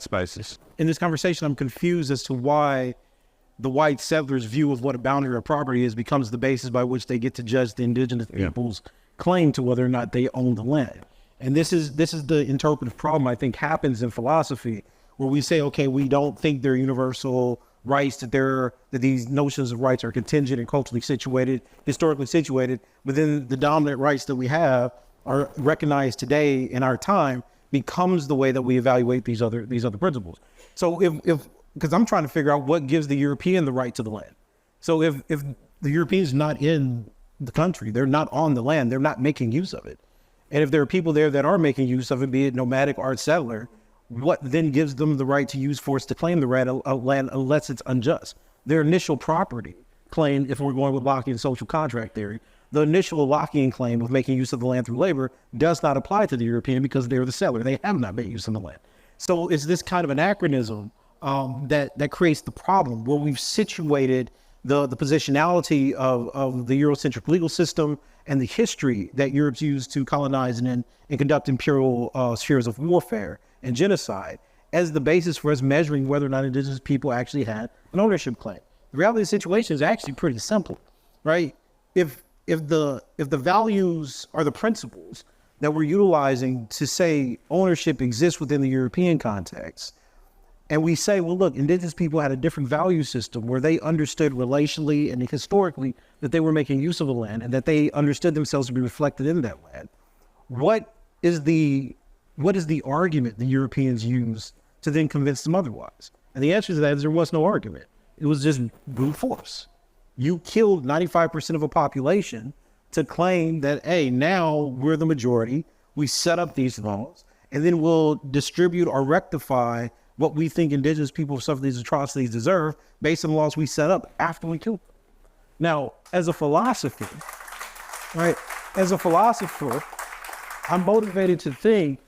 spaces. In this conversation, I'm confused as to why the white settlers' view of what a boundary of property is becomes the basis by which they get to judge the indigenous people's claim to whether or not they own the land. And this is the interpretive problem I think happens in philosophy, where we say, okay, we don't think they're universal rights, that these notions of rights are contingent and culturally situated, historically situated, but then the dominant rights that we have are recognized today in our time becomes the way that we evaluate these other principles. So if because I'm trying to figure out what gives the European the right to the land. So if the Europeans not in the country, they're not on the land, they're not making use of it. And if there are people there that are making use of it, be it nomadic or settler, what then gives them the right to use force to claim the land unless it's unjust? Their initial property claim, if we're going with Lockean social contract theory, the initial Lockean claim of making use of the land through labor does not apply to the European because they're the settler. They have not made use of the land. So it's this kind of anachronism that creates the problem where we've situated the positionality of the Eurocentric legal system and the history that Europe's used to colonize and conduct imperial spheres of warfare and genocide as the basis for us measuring whether or not indigenous people actually had an ownership claim. The reality of the situation is actually pretty simple, right? If the values are the principles that we're utilizing to say ownership exists within the European context, and we say, well, look, indigenous people had a different value system where they understood relationally and historically that they were making use of the land and that they understood themselves to be reflected in that land. What is the argument the Europeans used to then convince them otherwise? And the answer to that is there was no argument. It was just brute force. You killed 95% of a population to claim that, hey, now we're the majority. We set up these laws, and then we'll distribute or rectify what we think indigenous people who suffer these atrocities deserve based on the laws we set up after we killed them. Now, as a philosopher, I'm motivated to think,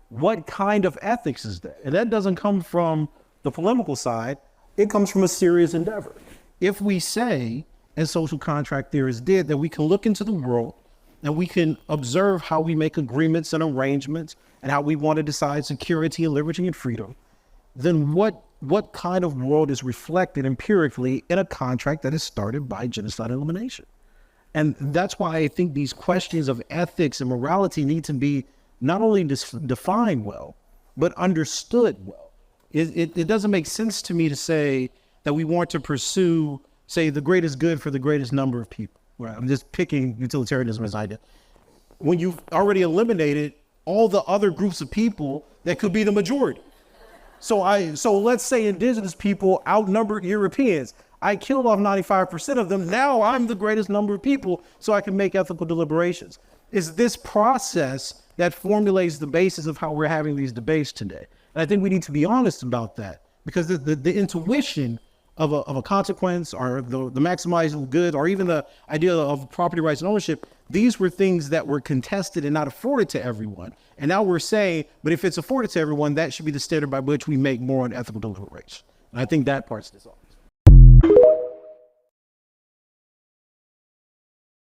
what kind of ethics is that? And that doesn't come from the polemical side. It comes from a serious endeavor. If we say, as social contract theorists did, that we can look into the world and we can observe how we make agreements and arrangements and how we want to decide security and liberty and freedom, then what kind of world is reflected empirically in a contract that is started by genocide and elimination? And that's why I think these questions of ethics and morality need to be not only defined well, but understood well. It doesn't make sense to me to say that we want to pursue, say, the greatest good for the greatest number of people. Right? I'm just picking utilitarianism as an idea. When you've already eliminated all the other groups of people that could be the majority. So let's say indigenous people outnumber Europeans. I killed off 95% of them. Now I'm the greatest number of people, so I can make ethical deliberations. It's this process that formulates the basis of how we're having these debates today. And I think we need to be honest about that, because the intuition of a consequence or the maximizing of good or even the idea of property rights and ownership, these were things that were contested and not afforded to everyone. And now we're saying, but if it's afforded to everyone, that should be the standard by which we make moral and ethical deliberation. And I think that part's this all.